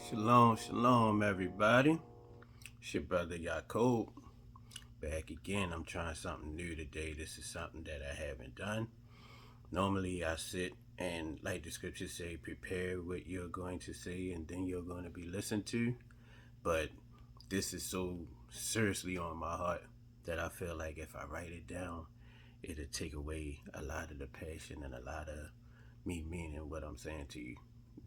Shalom, shalom, everybody. It's your brother Yaakov back again. I'm trying something new today. This is something that I haven't done. Normally, I sit and, like the scriptures say, prepare what you're going to say and then you're going to be listened to. But this is so seriously on my heart that I feel like if I write it down, it'll take away a lot of the passion and a lot of me meaning what I'm saying to you.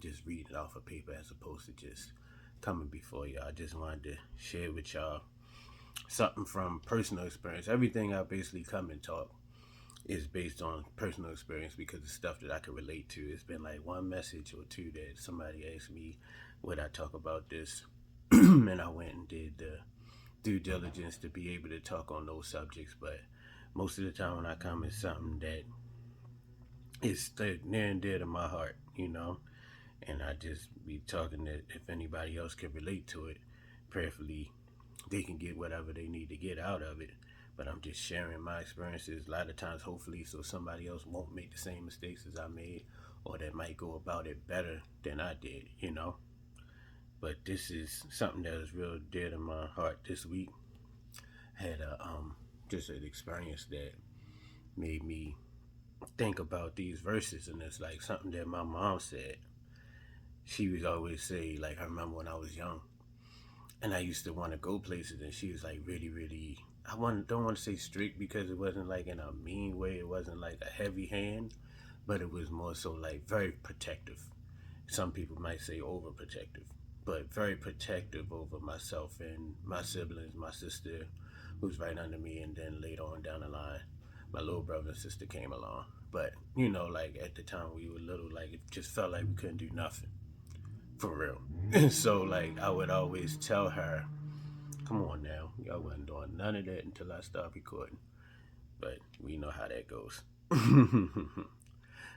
Just reading it off of paper as opposed to just coming before y'all. I just wanted to share with y'all something from personal experience. Everything I basically come and talk is based on personal experience because it's stuff that I can relate to. It's been like one message or two that somebody asked me, would I talk about this? And I went and did the due diligence to be able to talk on those subjects. But most of the time when I come, it's something that is near and dear to my heart, and I just be talking that if anybody else can relate to it, prayerfully they can get whatever they need to get out of it. But I'm just sharing my experiences a lot of times, hopefully, so somebody else won't make the same mistakes as I made, or that might go about it better than I did. But this is something that is real dear to my heart this week. Had a just an experience that made me think about these verses, and it's like something that my mom said. She would always say, like, I remember when I was young, and I used to want to go places, and she was like really, really. Don't want to say strict because it wasn't like in a mean way. It wasn't like a heavy hand, but it was more so like very protective. Some people might say overprotective, but very protective over myself and my siblings, my sister, who's right under me, and then later on down the line, my little brother and sister came along. But like at the time we were little, like it just felt like we couldn't do nothing for real. So like I would always tell her, "Come on now, y'all wasn't doing none of that until I stopped recording." But we know how that goes.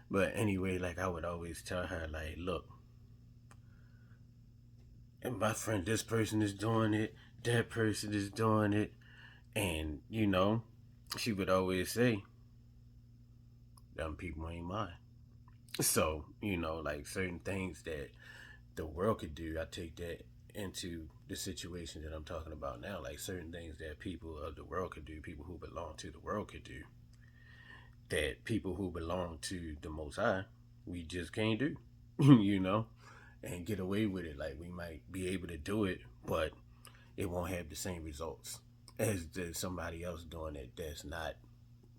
But anyway, like I would always tell her, like, look, and my friend, this person is doing it, that person is doing it, and she would always say, "Them people ain't mine." So like certain things that the world could do, I take that into the situation that I'm talking about now. Like certain things that people of the world could do, people who belong to the world could do, that people who belong to the Most High, we just can't do, and get away with it. Like we might be able to do it, but it won't have the same results as somebody else doing it that's not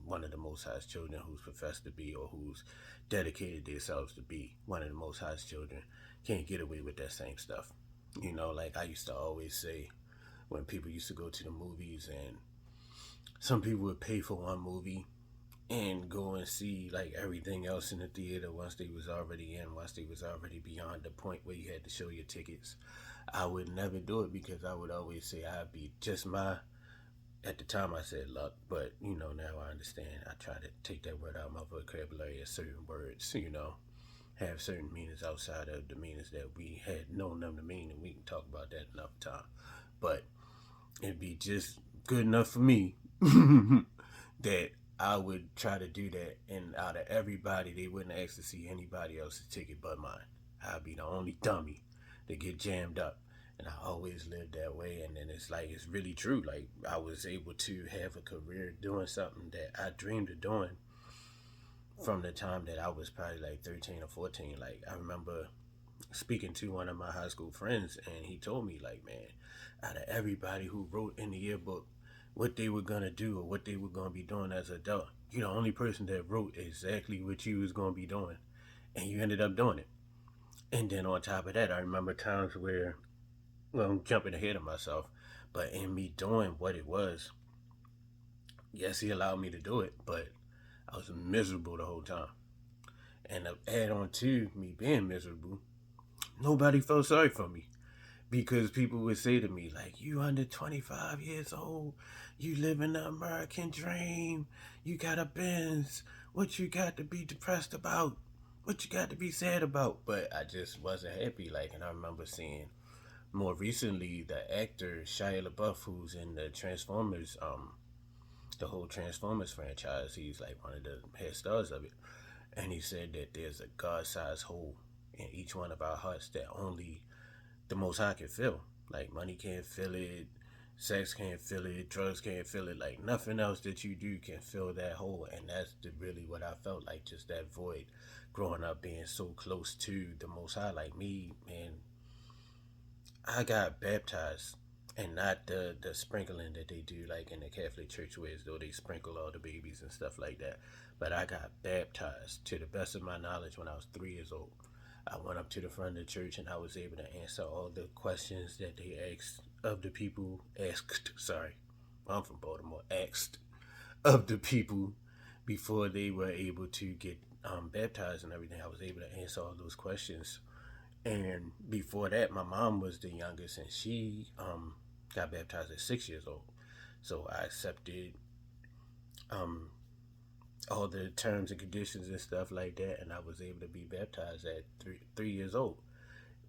one of the Most High's children, who's professed to be or who's dedicated themselves to be one of the Most High's children. Can't get away with that same stuff. Like I used to always say when people used to go to the movies, and some people would pay for one movie and go and see like everything else in the theater once they was already in, once they was already beyond the point where you had to show your tickets. I would never do it because I would always say I'd be just my, at the time I said luck, but now I understand. I try to take that word out of my vocabulary as certain words, have certain meanings outside of the meanings that we had known them to mean, and we can talk about that another time. But it'd be just good enough for me that I would try to do that, and out of everybody, they wouldn't ask to see anybody else's ticket but mine. I'd be the only dummy to get jammed up, and I always lived that way. And then it's like it's really true. Like I was able to have a career doing something that I dreamed of doing from the time that I was probably like 13 or 14. Like I remember speaking to one of my high school friends, and he told me, like, man, out of everybody who wrote in the yearbook what they were gonna do or what they were gonna be doing as an adult, you're the only person that wrote exactly what you was gonna be doing, and you ended up doing it. And then on top of that, I remember times where, well, I'm jumping ahead of myself, but in me doing what it was, yes, he allowed me to do it, but I was miserable the whole time. And to add on to me being miserable, nobody felt sorry for me because people would say to me, like, you under 25 years old, you living the American dream, you got a Benz, what you got to be depressed about, what you got to be sad about. But I just wasn't happy. Like, and I remember seeing more recently the actor Shia LaBeouf, who's in the Transformers, the whole Transformers franchise. He's like one of the head stars of it, and he said that there's a God-sized hole in each one of our hearts that only the Most High can fill. Like money can't fill it, sex can't fill it, drugs can't fill it. Like nothing else that you do can fill that hole. And that's really what I felt like, just that void growing up being so close to the Most High. Like me, man, I got baptized, and not the sprinkling that they do like in the Catholic Church, where as though they sprinkle all the babies and stuff like that. But I got baptized, to the best of my knowledge, when I was 3 years old. I went up to the front of the church and I was able to answer all the questions that they asked of the people. Sorry, I'm from Baltimore. Asked of the people before they were able to get baptized and everything. I was able to answer all those questions. And before that, my mom was the youngest, and she got baptized at 6 years old. So I accepted um, all the terms and conditions and stuff like that, and I was able to be baptized at 3 years old,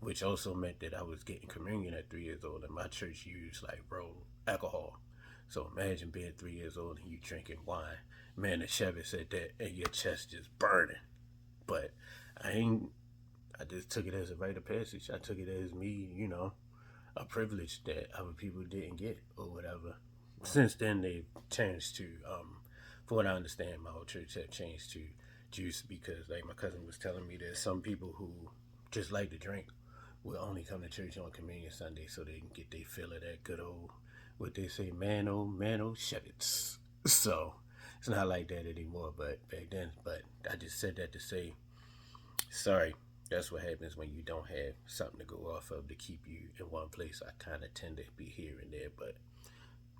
which also meant that I was getting communion at 3 years old, and my church used like, bro, alcohol. So imagine being 3 years old and you drinking wine. Man, the Chevy said that, and your chest just burning. But I ain't. I just took it as a rite of passage. I took it as me, a privilege that other people didn't get or whatever. Since then, they've changed to, for what I understand, my whole church have changed to juice, because, like my cousin was telling me, there's some people who just like to drink will only come to church on Communion Sunday so they can get their fill of that good old, what they say, man, oh, shevitz. So it's not like that anymore, but back then. But I just said that to say, sorry, that's what happens when you don't have something to go off of to keep you in one place. I kind of tend to be here and there, but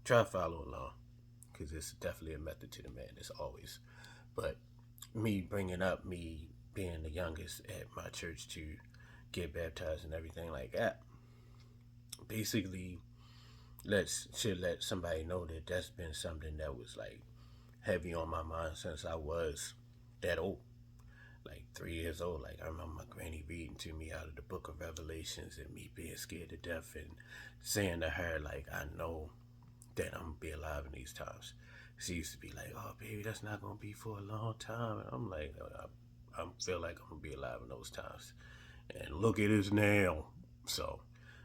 try to follow along, because it's definitely a method to the madness always. But me bringing up me being the youngest at my church to get baptized and everything like that, basically should let somebody know that that's been something that was like heavy on my mind since I was that old, like 3 years old. Like I remember my granny reading to me out of the book of Revelations, and me being scared to death and saying to her, like, I know that I'm gonna be alive in these times. She used to be like, "Oh, baby, that's not gonna be for a long time." And I'm like, I feel like I'm gonna be alive in those times. And look at us now. So,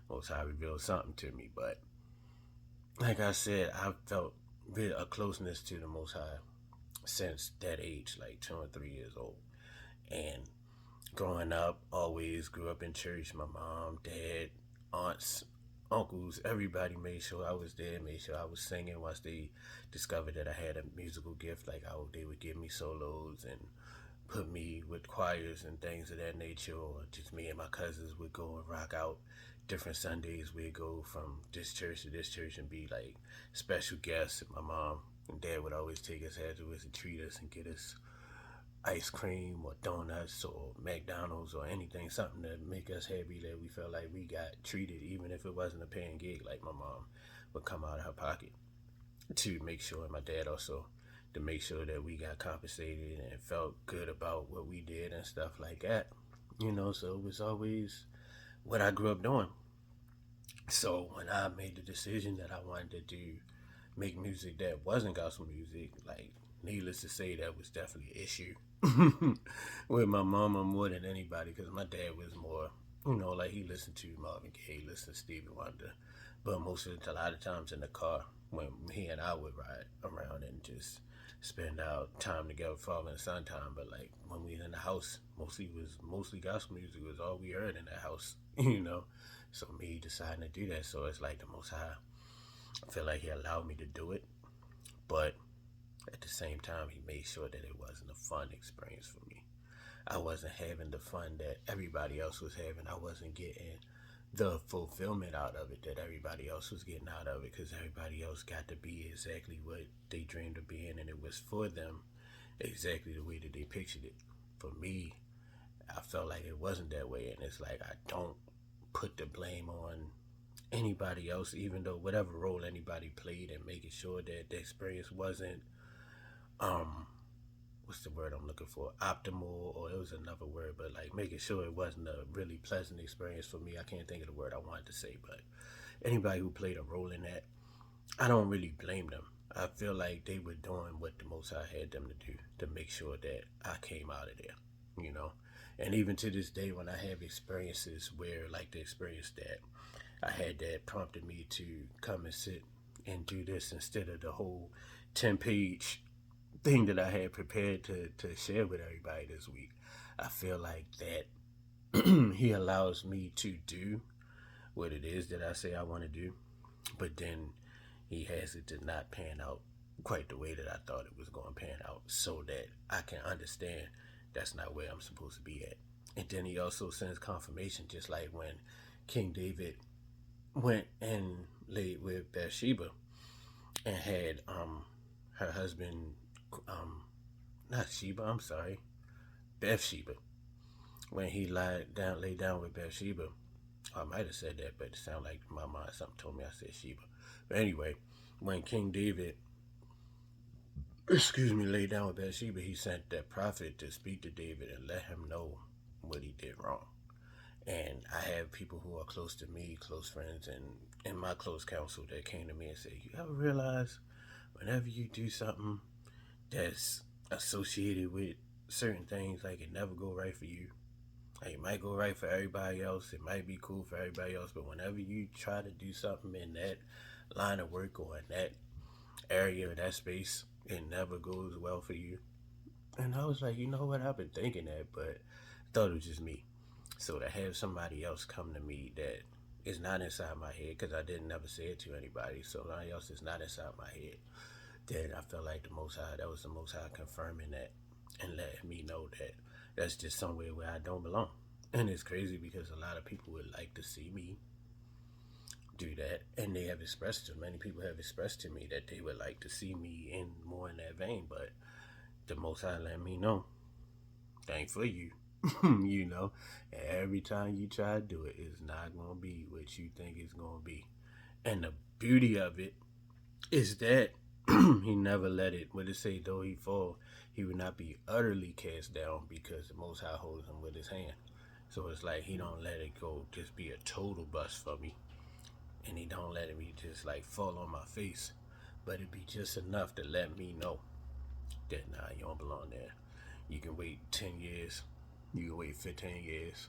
Most High revealed something to me. But like I said, I felt a closeness to the Most High since that age, like 2 or 3 years old. And growing up, always grew up in church. My mom, dad, aunts, uncles, everybody made sure I was there, made sure I was singing. Once they discovered that I had a musical gift, like they would give me solos and put me with choirs and things of that nature, or just me and my cousins would go and rock out. Different Sundays we'd go from this church to this church and be like special guests. And my mom and dad would always take us afterwards and treat us and get us ice cream or donuts or McDonald's or anything, something to make us happy, that we felt like we got treated, even if it wasn't a paying gig. Like my mom would come out of her pocket to make sure, and my dad also, to make sure that we got compensated and felt good about what we did and stuff like that. So it was always what I grew up doing. So when I made the decision that I wanted to make music that wasn't gospel music, like, needless to say, that was definitely an issue with my mama more than anybody, because my dad was more, like, he listened to Marvin Gaye, he listened to Stevie Wonder, but a lot of times in the car when he and I would ride around and just spend our time together, fall in the sun time. But like when we was in the house, mostly gospel music was all we heard in that house, So me deciding to do that, so it's like the Most High, I feel like He allowed me to do it, but at the same time, He made sure that it wasn't a fun experience for me. I wasn't having the fun that everybody else was having. I wasn't getting the fulfillment out of it that everybody else was getting out of it, because everybody else got to be exactly what they dreamed of being, and it was for them exactly the way that they pictured it. For me, I felt like it wasn't that way, and it's like I don't put the blame on anybody else, even though whatever role anybody played in making sure that the experience wasn't what's the word I'm looking for? Optimal, or it was another word, but like making sure it wasn't a really pleasant experience for me. I can't think of the word I wanted to say, but anybody who played a role in that, I don't really blame them. I feel like they were doing what the Most High had them to do to make sure that I came out of there, you know. And even to this day, when I have experiences where, like the experience that I had that prompted me to come and sit and do this instead of the whole 10-page thing that I had prepared to share with everybody this week, I feel like that he allows me to do what it is that I say I want to do, but then he has it to not pan out quite the way that I thought it was going to pan out so that I can understand that's not where I'm supposed to be at. And then he also sends confirmation, just like when King David went and laid with Bathsheba and had her husband, um not Sheba, I'm sorry, Bathsheba. When he laid down with Bathsheba, I might have said that, but it sounded like my mind something told me I said Sheba. But anyway, when King David, laid down with Bathsheba, he sent that prophet to speak to David and let him know what he did wrong. And I have people who are close to me, close friends, and in my close counsel that came to me and said, "You ever realize whenever you do something that's associated with certain things, like it never go right for you. Like it might go right for everybody else. It might be cool for everybody else, but whenever you try to do something in that line of work or in that area or that space, it never goes well for you." And I was like, you know what? I've been thinking that, but I thought it was just me. So to have somebody else come to me that is not inside my head, because I didn't never say it to anybody, so somebody else is not inside my head, then I felt like the Most High, that was the Most High confirming that and letting me know that that's just somewhere where I don't belong. And it's crazy because a lot of people would like to see me do that, and they have expressed to many people have expressed to me that they would like to see me in more in that vein, but the Most High let me know, thank for you. You know, and every time you try to do it, it's not gonna be what you think it's gonna be. And the beauty of it is that he never let it, what it say, though he fall, he would not be utterly cast down because the Most High holds him with his hand. So it's like he don't let it go just be a total bust for me, and he don't let me just like fall on my face, but it be just enough to let me know that nah, you don't belong there. You can wait 10 years, you can wait 15 years,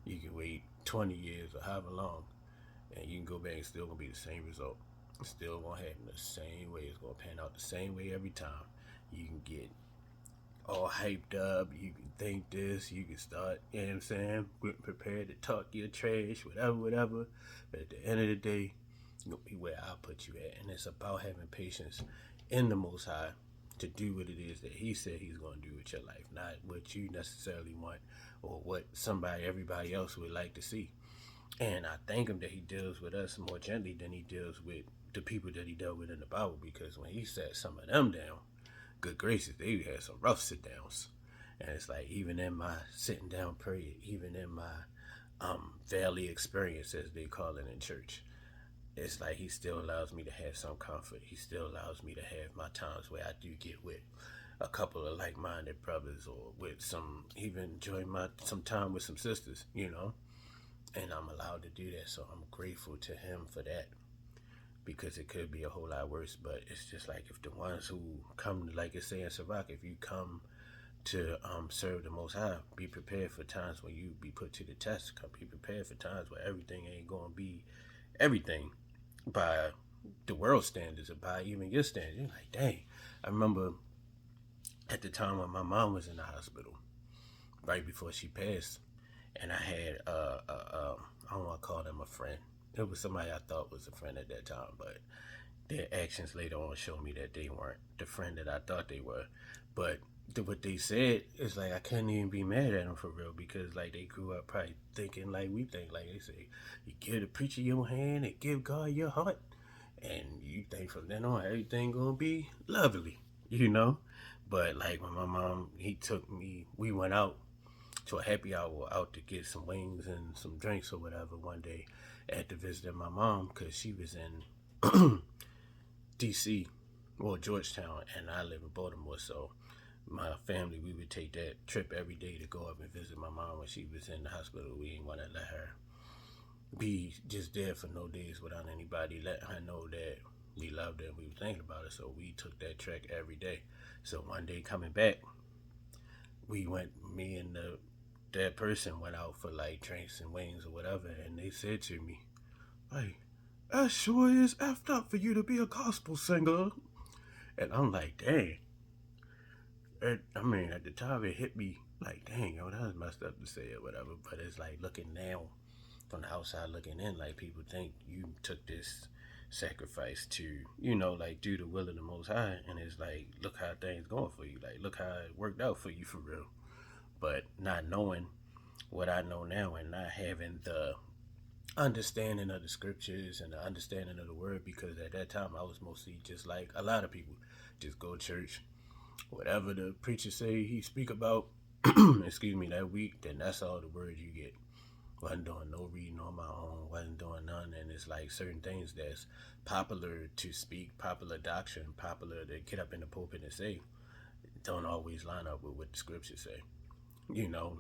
you can wait 20 years or however long, and you can go back and still gonna be the same result. It's still gonna happen the same way. It's gonna pan out the same way every time. You can get all hyped up, you can think this, you can start, you know what I'm saying, prepared to talk your trash, whatever. But at the end of the day, you'll be where I'll put you at. And it's about having patience in the Most High to do what it is that he said he's going to do with your life, not what you necessarily want or what everybody else would like to see. And I thank him that he deals with us more gently than he deals with the people that he dealt with in the Bible, because when he sat some of them down, good gracious, they had some rough sit downs. And it's like, even in my sitting down period, even in my valley experience, as they call it in church, it's like he still allows me to have some comfort. He still allows me to have my times where I do get with a couple of like-minded brothers, or with some, even enjoy some time with some sisters, you know. And I'm allowed to do that, so I'm grateful to him for that, because it could be a whole lot worse. But it's just like, if the ones who come, like it's saying Sirach, if you come to serve the Most High, be prepared for times when you be put to the test. Come, be prepared for times where everything ain't gonna be everything by the world standards or by even your standards. You're like, dang. I remember at the time when my mom was in the hospital, right before she passed, and I had I don't want to call them a friend. It was somebody I thought was a friend at that time, but their actions later on showed me that they weren't the friend that I thought they were. But what they said is like, I couldn't even be mad at them for real, because like they grew up probably thinking like we think. Like they say, you give the preacher your hand and give God your heart, and you think from then on everything gonna be lovely, you know. But like when my mom, he took me, we went out to a happy hour out to get some wings and some drinks or whatever one day at the visit my mom, because she was in DC or Georgetown, and I live in Baltimore. So my family, we would take that trip every day to go up and visit my mom when she was in the hospital. We didn't want to let her be just there for no days without anybody letting her know that we loved her and we were thinking about her. So we took that trek every day. So one day coming back, we went, me and the that person went out for like drinks and wings or whatever, and they said to me, "Hey, that sure is effed up for you to be a gospel singer." And I'm like, dang. I mean, at the time it hit me like, dang, yo, that was messed up to say or whatever. But it's like looking now from the outside looking in, like people think you took this sacrifice to, like do the will of the Most High, and it's like, look how things going for you. Like, look how it worked out for you for real. But not knowing what I know now and not having the understanding of the scriptures and the understanding of the word, because at that time I was mostly just like a lot of people, just go to church, whatever the preacher say he speak about, excuse me, that week, then that's all the word you get. Wasn't doing no reading on my own, wasn't doing none, and it's like certain things that's popular to speak, popular doctrine, popular to get up in the pulpit and say, don't always line up with what the scriptures say.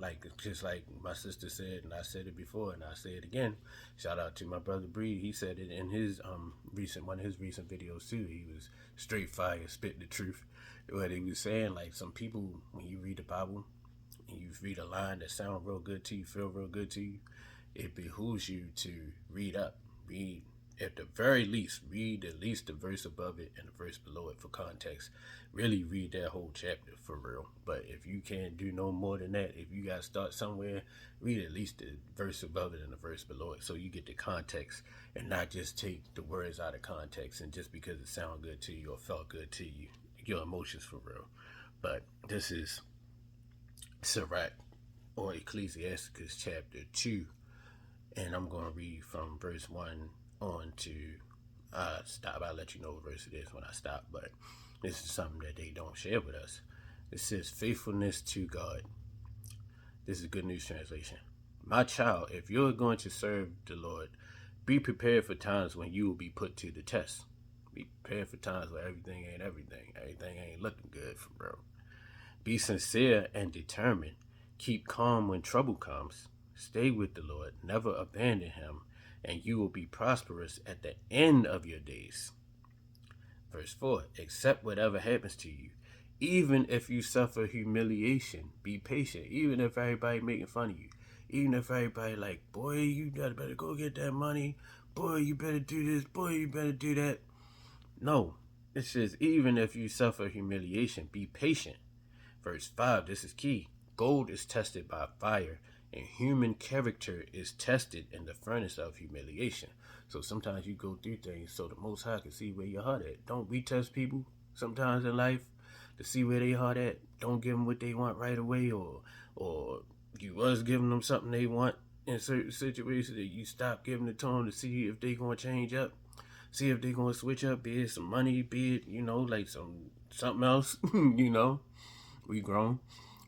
Like just like my sister said, and I said it before, and I say it again. Shout out to my brother Bree. He said it in his one of his recent videos too. He was straight fire, spit the truth. What he was saying, like some people, when you read the Bible and you read a line that sounds real good to you, feel real good to you, it behooves you to read up, read at the very least, read at least the verse above it and the verse below it for context. Really read that whole chapter for real. But if you can't do no more than that, if you gotta start somewhere, read at least the verse above it and the verse below it, so you get the context and not just take the words out of context and just because it sounded good to you or felt good to you, your emotions for real. But this is Sirach or Ecclesiasticus chapter 2, and I'm going to read from verse 1 on to stop. I'll let you know what verse it is when I stop, but this is something that they don't share with us. It says, faithfulness to God. This is Good News Translation. My child, if you're going to serve the Lord, be prepared for times when you will be put to the test. Be prepared for times where everything ain't everything. Everything ain't looking good for real. Be sincere and determined. Keep calm when trouble comes. Stay with the Lord. Never abandon him, and you will be prosperous at the end of your days. Verse 4, accept whatever happens to you. Even if you suffer humiliation, be patient. Even if everybody making fun of you. Even if everybody like, boy, you better go get that money. Boy, you better do this. Boy, you better do that. No, it says, even if you suffer humiliation, be patient. Verse 5, this is key. Gold is tested by fire, and human character is tested in the furnace of humiliation. So sometimes you go through things so the Most High can see where your heart at. Don't we test people sometimes in life to see where they heart at? Don't give them what they want right away, or you was giving them something they want in certain situations that you stop giving it to them to see if they gonna change up, see if they gonna switch up, be it some money, be it like something else, we grown.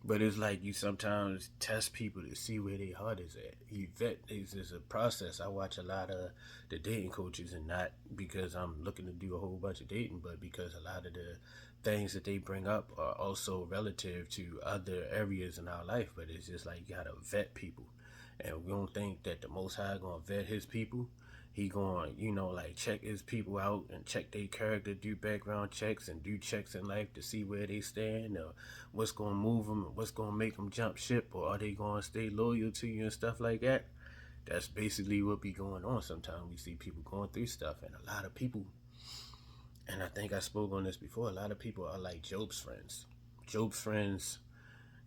But it's like you sometimes test people to see where their heart is at. You vet is a process. I watch a lot of the dating coaches, and not because I'm looking to do a whole bunch of dating, but because a lot of the things that they bring up are also relative to other areas in our life. But it's just like you gotta vet people, and we don't think that the Most High gonna vet his people. He going, like check his people out and check their character, do background checks and do checks in life to see where they stand, or what's going to move them, and what's going to make them jump ship, or are they going to stay loyal to you and stuff like that. That's basically what be going on. Sometimes we see people going through stuff, and a lot of people, and I think I spoke on this before, a lot of people are like Job's friends. Job's friends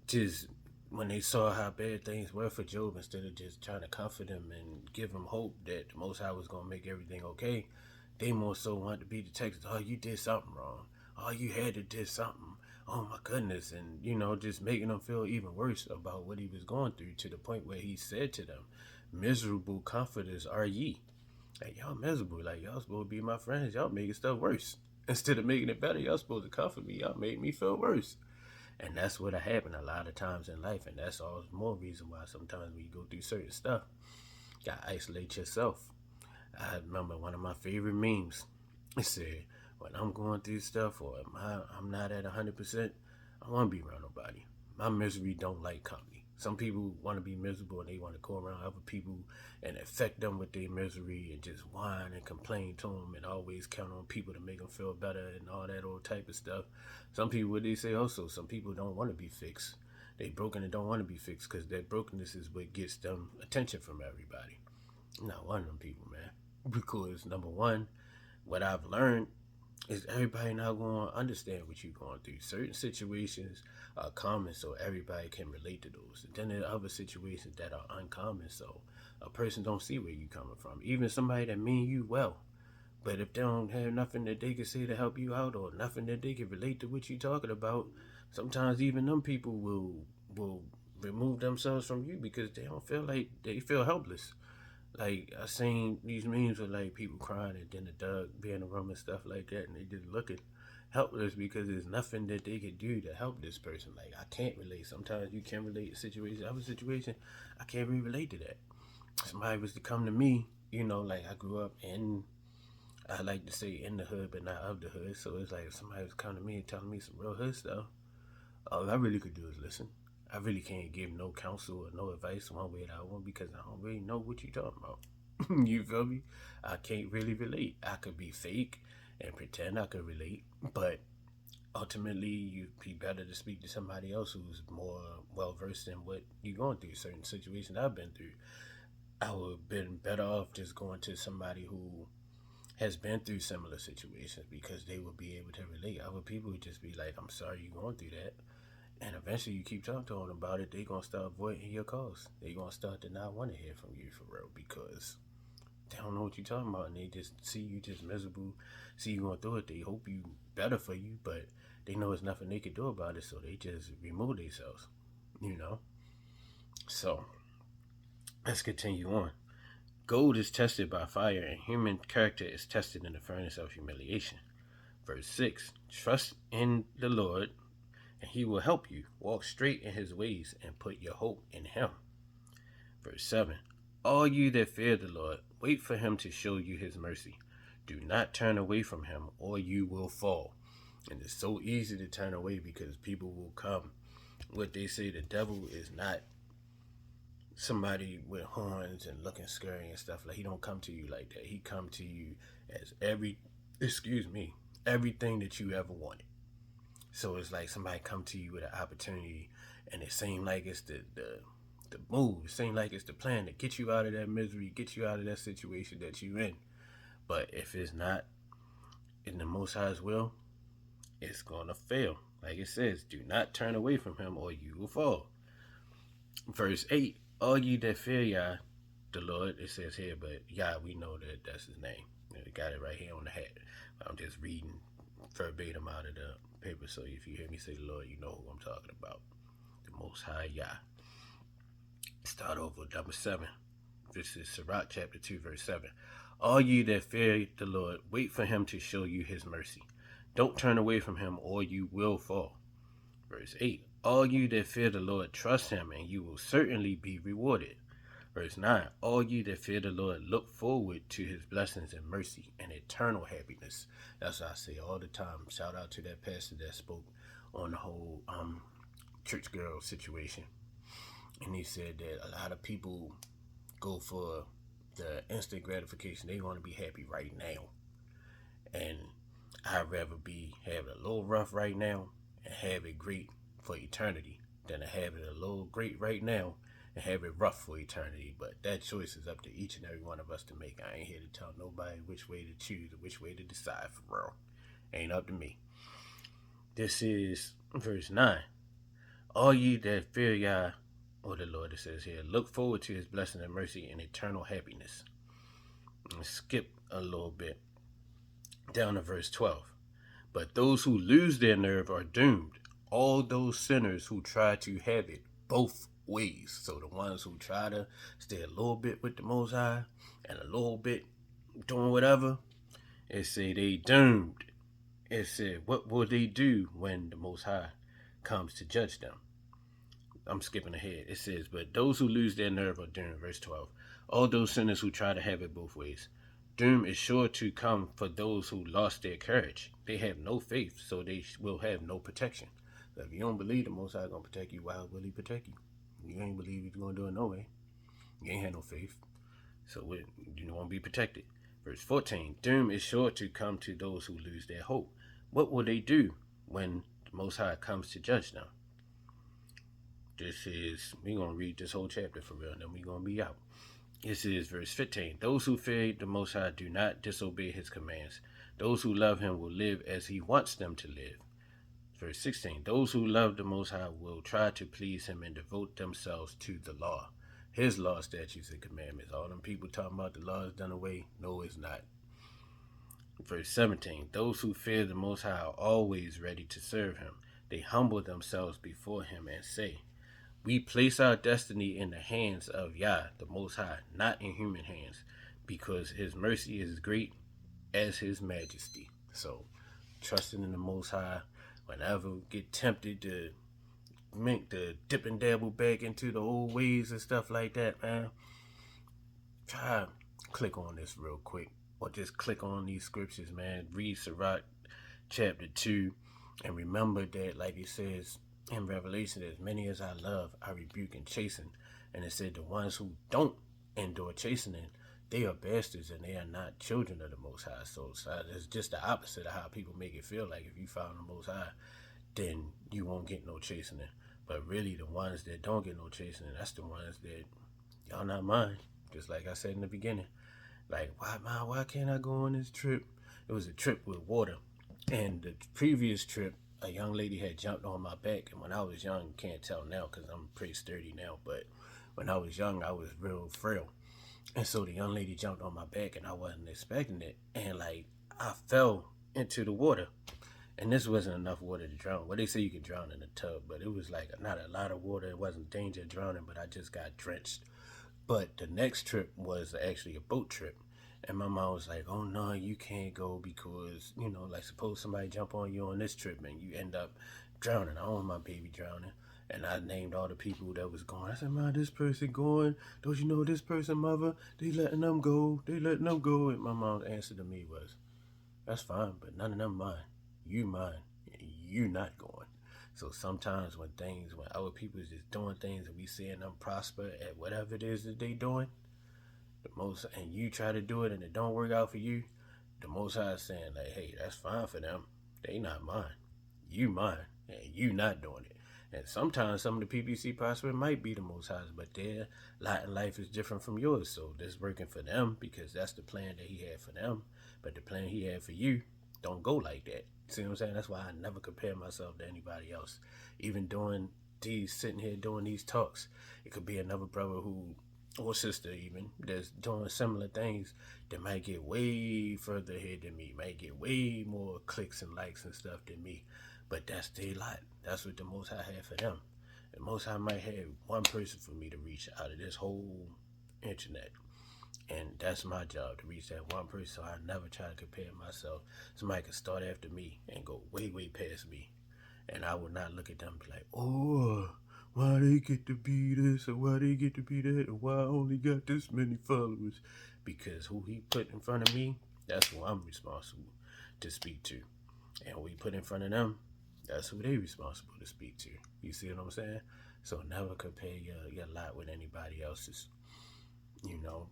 just, when they saw how bad things were for Job, instead of just trying to comfort him and give him hope that the Most High was going to make everything okay, they more so wanted to be the Texans. Oh, you did something wrong. Oh, you had to do something. Oh my goodness. And, just making them feel even worse about what he was going through, to the point where he said to them, miserable comforters are ye. Like, y'all miserable. Like, y'all supposed to be my friends. Y'all making stuff worse. Instead of making it better, y'all supposed to comfort me. Y'all made me feel worse. And that's what happened a lot of times in life. And that's all more reason why sometimes when you go through certain stuff, you gotta isolate yourself. I remember one of my favorite memes. It said, when I'm going through stuff, or I'm not at 100%, I want to be around nobody. My misery don't like company. Some people want to be miserable and they want to go around other people and affect them with their misery and just whine and complain to them and always count on people to make them feel better and all that old type of stuff. Some people, what they say also, some people don't want to be fixed. They broken and don't want to be fixed because their brokenness is what gets them attention from everybody. I'm not one of them people, man. Because number one, what I've learned is everybody not going to understand what you're going through. Certain situations are common, so everybody can relate to those. And then there are other situations that are uncommon, so a person don't see where you coming from. Even somebody that mean you well, but if they don't have nothing that they can say to help you out or nothing that they can relate to what you talking about, sometimes even them people will remove themselves from you because they don't feel like they feel helpless. Like I seen these memes with like people crying and then the dog being in the room and stuff like that, and they just looking helpless because there's nothing that they could do to help this person. Like I can't relate. Sometimes you can relate to situation. Other situation, I can't really relate to that. Somebody was to come to me, like I grew up in. I like to say in the hood, but not of the hood. So it's like if somebody was coming to me and telling me some real hood stuff, all I really could do is listen. I really can't give no counsel or no advice one way or the other one because I don't really know what you're talking about. You feel me? I can't really relate. I could be fake and pretend I could relate, but ultimately you'd be better to speak to somebody else who's more well versed in what you're going through. Certain situations I've been through, I would have been better off just going to somebody who has been through similar situations because they will be able to relate. Other people would just be like, I'm sorry you're going through that. And eventually you keep talking to them about it, they're going to start avoiding your calls. They're going to start to not want to hear from you for real because they don't know what you're talking about and they just see you just miserable, see you going through it. They hope you better for you, but they know there's nothing they can do about it, so they just remove themselves, you know? So let's continue on. Gold is tested by fire, and human character is tested in the furnace of humiliation. Verse 6. Trust in the Lord, and he will help you. Walk straight in his ways, and put your hope in him. Verse 7. All you that fear the Lord, wait for him to show you his mercy. Do not turn away from him, or you will fall. And it's so easy to turn away because people will come. What they say, the devil is not somebody with horns and looking scary and stuff. Like he don't come to you like that. He come to you as everything that you ever wanted. So it's like somebody come to you with an opportunity and it seems like it's the move. It seems like it's the plan to get you out of that misery, get you out of that situation that you in. But if it's not in the Most High's will, it's gonna fail. Like it says, do not turn away from him or you will fall. Verse 8, all ye that fear Yah, the Lord, it says here, but Yah, we know that that's his name. We got it right here on the hat. I'm just reading verbatim out of the paper, so if you hear me say the Lord, you know who I'm talking about. The Most High Yah. Start over with number 7. This is Sirach chapter 2, verse 7. All ye that fear the Lord, wait for him to show you his mercy. Don't turn away from him, or you will fall. Verse 8. All you that fear the Lord, trust him, and you will certainly be rewarded. Verse 9. All you that fear the Lord, look forward to his blessings and mercy and eternal happiness. That's what I say all the time. Shout out to that pastor that spoke on the whole church girl situation. And he said that a lot of people go for the instant gratification. They want to be happy right now. And I'd rather have it a little rough right now and have it great for eternity than to have it a little great right now and have it rough for eternity. But that choice is up to each and every one of us to make. I ain't here to tell nobody which way to choose or which way to decide for real. Ain't up to me. This is verse 9. All ye that fear Yah, or the Lord, it says here, look forward to his blessing and mercy and eternal happiness. Let's skip a little bit down to verse 12. But those who lose their nerve are doomed. All those sinners who try to have it both ways. So the ones who try to stay a little bit with the Most High and a little bit doing whatever, it say they doomed. It said, what will they do when the Most High comes to judge them? I'm skipping ahead. It says, but those who lose their nerve are doomed. Verse 12. All those sinners who try to have it both ways. Doom is sure to come for those who lost their courage. They have no faith, so they will have no protection. So if you don't believe the Most High is going to protect you, why will he protect you? You ain't believe he's going to do it no way. You ain't had no faith. So you don't want to be protected. Verse 14. Doom is sure to come to those who lose their hope. What will they do when the Most High comes to judge them? we're going to read this whole chapter for real, and then we're going to be out. This is verse 15. Those who fear the Most High do not disobey his commands. Those who love him will live as he wants them to live. Verse 16. Those who love the Most High will try to please him and devote themselves to the law. His law, statutes, and commandments. All them people talking about the law is done away. No, it's not. Verse 17. Those who fear the Most High are always ready to serve him. They humble themselves before him and say, we place our destiny in the hands of Yah, the Most High, not in human hands, because his mercy is great as his majesty. So, trusting in the Most High, whenever we get tempted to dip and dabble back into the old ways and stuff like that, man, try to click on this real quick. Or just click on these scriptures, man. Read Sirach chapter 2. And remember that, like it says in Revelation, as many as I love, I rebuke and chasten. And it said the ones who don't endure chastening, they are bastards and they are not children of the Most High. So it's just the opposite of how people make it feel like if you follow the Most High, then you won't get no chastening. But really, the ones that don't get no chastening, that's the ones that y'all not mine. Just like I said in the beginning. Like, why can't I go on this trip? It was a trip with water. And the previous trip, a young lady had jumped on my back. And when I was young, can't tell now because I'm pretty sturdy now. But when I was young, I was real frail. And so the young lady jumped on my back and I wasn't expecting it. And like, I fell into the water. And this wasn't enough water to drown. Well, they say you can drown in a tub, but it was like not a lot of water. It wasn't danger of drowning, but I just got drenched. But the next trip was actually a boat trip. And my mom was like, oh no, you can't go because, like suppose somebody jump on you on this trip and you end up drowning. I don't want my baby drowning. And I named all the people that was going. I said, man, this person going. Don't you know this person, mother? They letting them go. And my mom's answer to me was, that's fine, but none of them mine. You mine. You not going. So sometimes when other people is just doing things and we seeing them prosper at whatever it is that they doing, and you try to do it and it don't work out for you, the Most High is saying like, hey, that's fine for them. They not mine. You mine. And you not doing it. And sometimes some of the people you see prosper might be the Most High's, but their lot in life is different from yours. So this working for them because that's the plan that he had for them. But the plan he had for you don't go like that. See what I'm saying? That's why I never compare myself to anybody else. Even sitting here doing these talks, it could be another brother or sister even, that's doing similar things that might get way further ahead than me, might get way more clicks and likes and stuff than me. But that's their lot. That's what the Most High had for them. The Most High might have one person for me to reach out of this whole internet. And that's my job, to reach that one person. So I never try to compare myself. Somebody can start after me and go way, way past me. And I would not look at them and be like, oh, why they get to be this or why they get to be that or why I only got this many followers. Because who he put in front of me, that's who I'm responsible to speak to. And who he put in front of them, that's who they responsible to speak to. You see what I'm saying? So never compare your lot with anybody else's.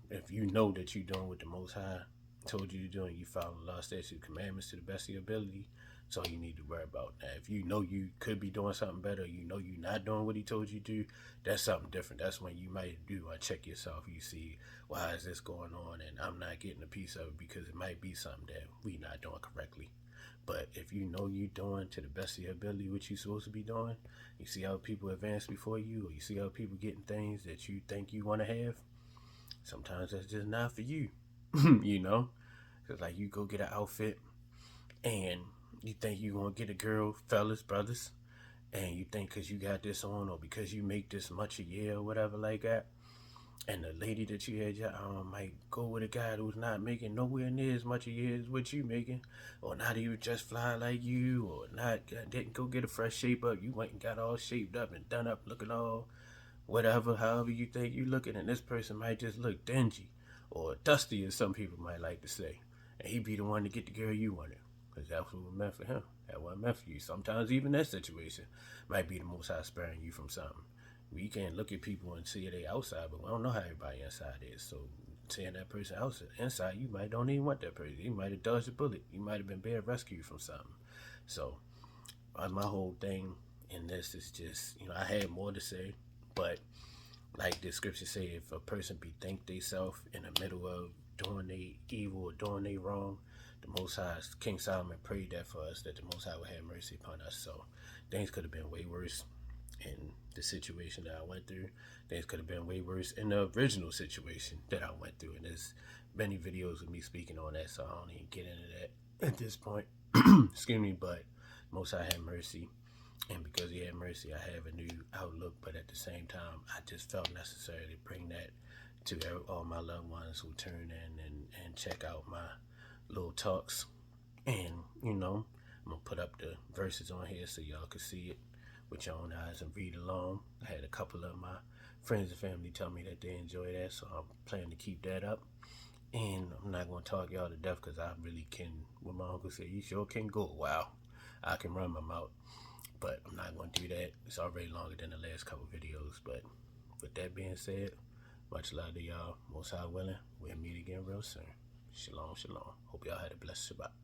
If you know that you're doing what the Most High told you to do and you follow the law, statutes, commandments to the best of your ability, that's all you need to worry about. Now, if you know you could be doing something better, you know you're not doing what he told you to do, that's something different. That's when you might check yourself. You see, why is this going on and I'm not getting a piece of it because it might be something that we not doing correctly. But if you know you're doing to the best of your ability what you're supposed to be doing, you see how people advance before you, or you see how people getting things that you think you want to have, sometimes that's just not for you, Because like you go get an outfit and you think you going to get a girl, fellas, brothers, and you think because you got this on or because you make this much a year or whatever like that, and the lady that you had might go with a guy who's not making nowhere near as much a year as what you making, or not even just fly like you, or didn't go get a fresh shape up. You went and got all shaped up and done up looking all whatever, however you think you looking, and this person might just look dingy or dusty, as some people might like to say, and he be the one to get the girl you wanted, because that's what was meant for him. That wasn't meant for you. Sometimes even that situation might be the Most High sparing you from something. We can't look at people and see they outside, but we don't know how everybody inside is. So seeing that person outside, inside, you might don't even want that person. You might have dodged a bullet. You might have been being rescued from something. So my whole thing And this is just, I had more to say, but like the scripture say, if a person bethink theyself in the middle of doing they evil or doing they wrong, the Most High, King Solomon prayed that for us, that the Most High would have mercy upon us. So things could have been way worse in the situation that I went through. Things could have been way worse in the original situation that I went through. And there's many videos of me speaking on that, so I don't even get into that at this point. Excuse me, but Most High had mercy. And because he had mercy, I have a new outlook. But at the same time, I just felt necessary to bring that to all my loved ones who tune in and check out my little talks. And, I'm going to put up the verses on here so y'all can see it with your own eyes and read along. I had a couple of my friends and family tell me that they enjoy that, so I'm planning to keep that up. And I'm not going to talk y'all to death because I really can, what my uncle said, you sure can go a while. I can run my mouth. But I'm not going to do that. It's already longer than the last couple videos. But with that being said, much love to y'all. Most High willing, we'll meet again real soon. Shalom, shalom. Hope y'all had a blessed Shabbat.